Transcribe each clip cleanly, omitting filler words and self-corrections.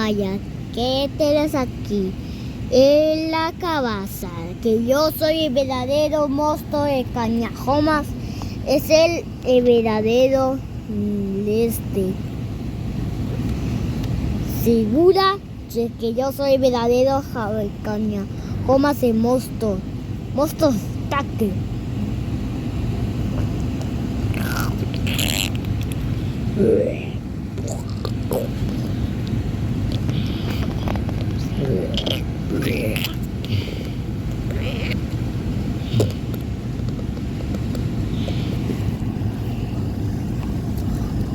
Vaya, ¿qué tienes aquí? En la cabaza, que yo soy el verdadero monstruo de Cañajomas, es el verdadero segura de que yo soy el verdadero Cañajomas el monstruo taque.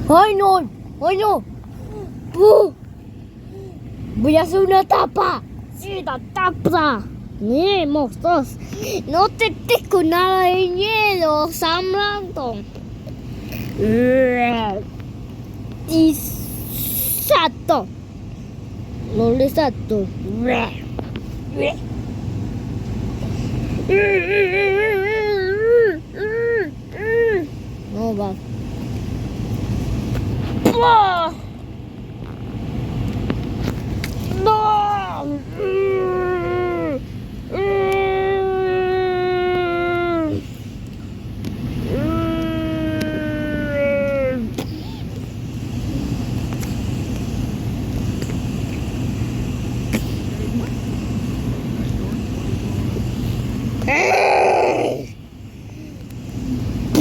¡Ay no! ¡Ay no! ¡Puh! Voy a hacer una tapa. Sí, la tapa. Monstruos. No te estés con nada de miedo, Samantha. Exacto. No le exacto. No va. No.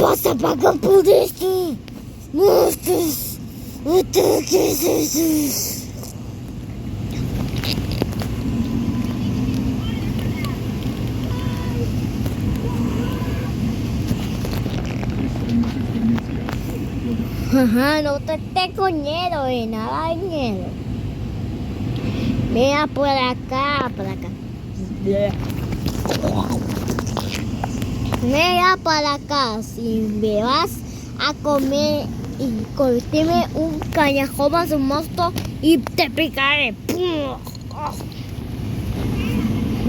Vas a pagar por esto. Monstruos. ¿Qué es eso? Ajá, no te estés con miedo, nada de miedo. Mira por acá, por acá. Mira para acá, si me vas a comer y cortarme un Cañajomas, un monstruo y te picaré.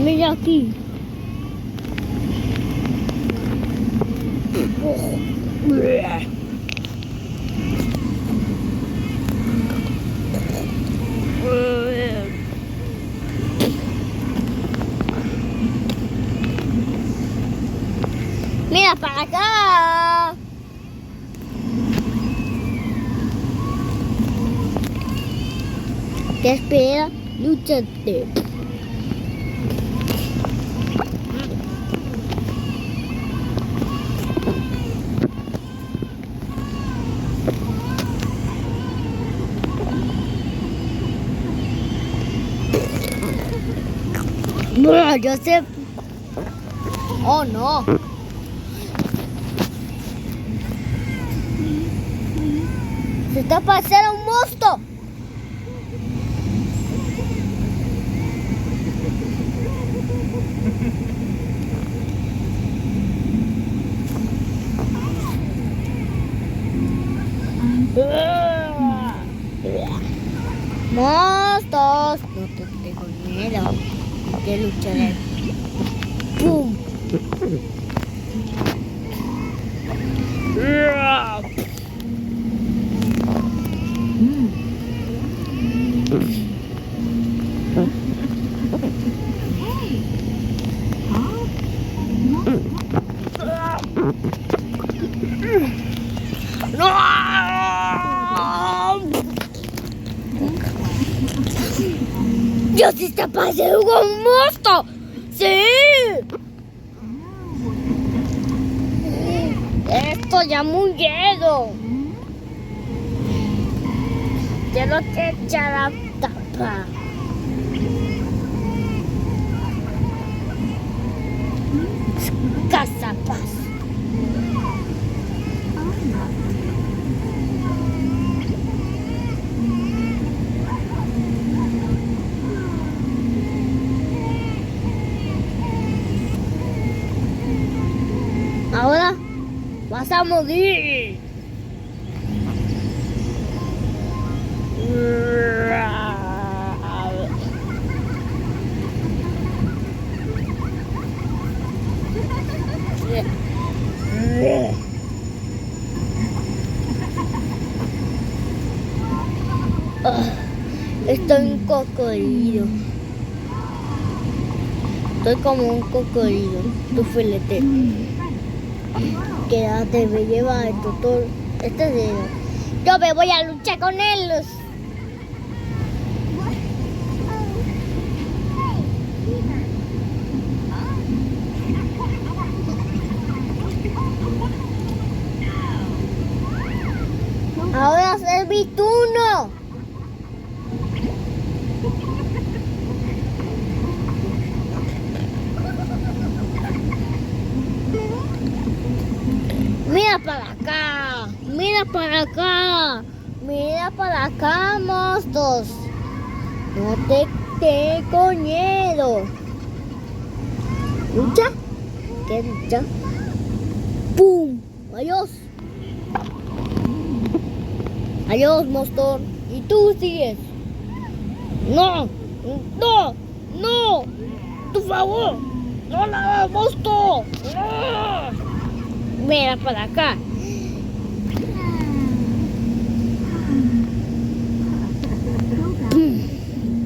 Mira aquí. Mira para acá. Te espera, lúchate. Bueno, yo sé. Oh no. Se está pasando un monstruo. Monstruos. No te tengo miedo. Te lucharé. ¡Pum! ¡No! ¡Dios, se está pasando un monstruo! ¡Sí! Esto ya muy miedo. Tengo que echar la tapa. Cazapas. Ahora vas a morir. Estoy un cocodrilo. Estoy como un cocodrilo. Tu filete. Quédate, me lleva el doctor. Este es de... Yo me voy a luchar con él. Ahora es mi turno. Mira para acá, mira para acá, mira para acá, monstruos. No te tengo miedo. ¿Lucha? ¿Qué lucha? ¡Pum! ¡Adiós! Adiós, monstruo. ¿Y tú sigues? ¡No! ¡No! ¡No! ¡Por favor! ¡No la hagas, monstruo! ¡No! Mira para acá.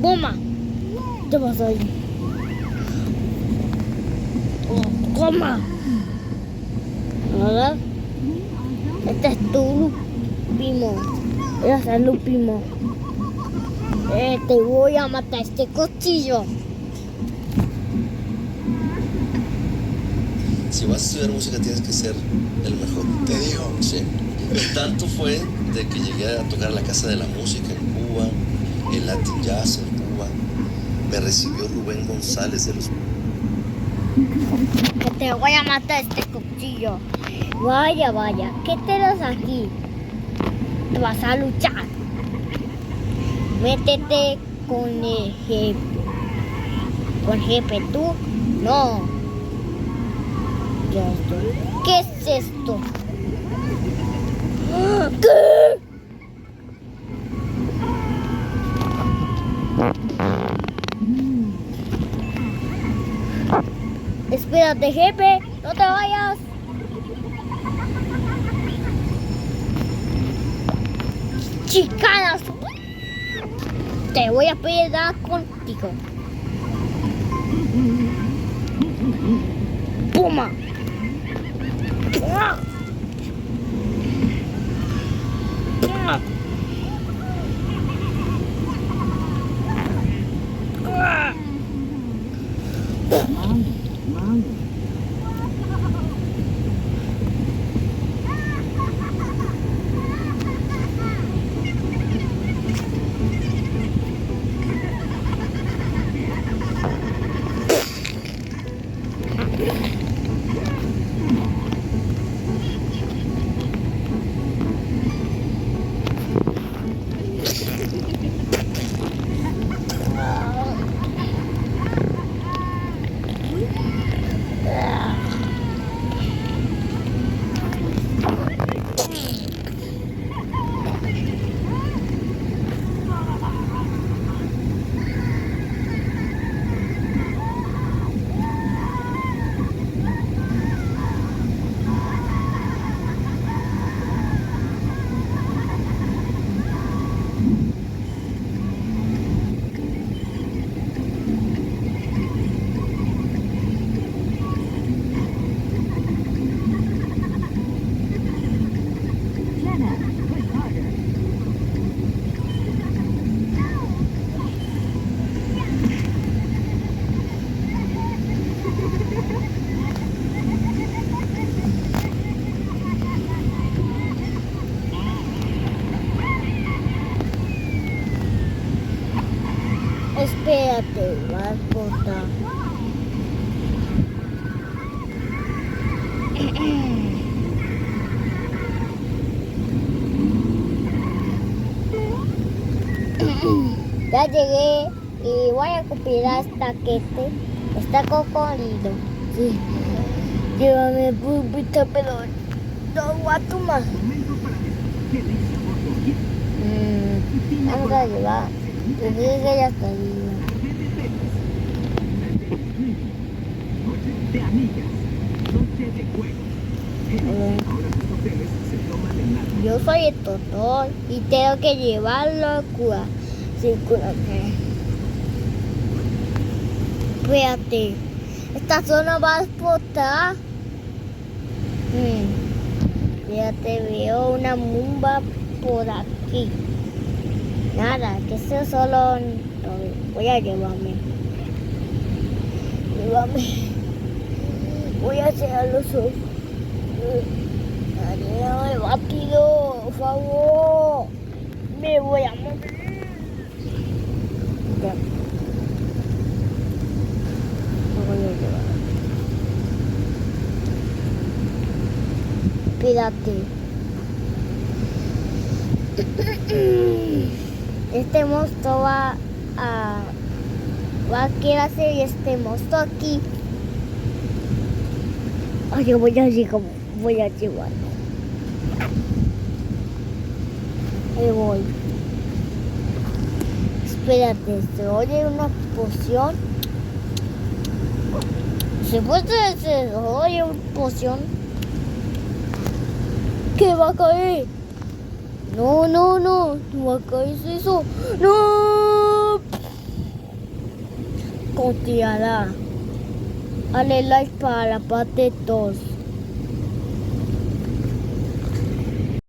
¡Toma! ¿Qué pasa ahí? ¡Toma! ¿Verdad? Este es tu primo. Este es tu primo. Te voy a matar este cuchillo. Si vas a estudiar música tienes que ser el mejor. Te digo. Sí. Tanto fue de que llegué a tocar la Casa de la Música en Cuba, el Latin Jazz en Cuba. Me recibió Rubén González de los... Que te voy a matar este cuchillo. Vaya, vaya. ¿Qué tenés aquí? Te vas a luchar. Métete con el jefe. ¿Con el jefe tú? No. ¿Qué es esto? ¿Qué? Espérate, jefe, no te vayas. Chicanas, te voy a pelear contigo. Puma. Puma. Puma. Espérate, mascota. Ya llegué y voy a copiar esta cocodrilo. Sí. Llévame, pupita, pero no voy a tomar. Vamos a llevar. Te dije que ya está viva. Yo soy el doctor y tengo que llevarlo a cura. Sí, cúrame. Espérate. Esta zona va a explotar. Fíjate, veo una mumba por aquí. Nada, que eso solo... Voy a llevarme. Voy a cerrar los ojos. Ayúdame rápido, por favor. Me voy a morir. Ya. Me voy a llevar. Espérate. Este monstruo va a querer hacer este monstruo aquí. Ay, yo voy a llevarlo. Ahí voy. Espérate, se oye una poción. Se oye una poción. ¿Qué va a caer? No va a caer eso. No. Continuará. Dale like para la parte 2.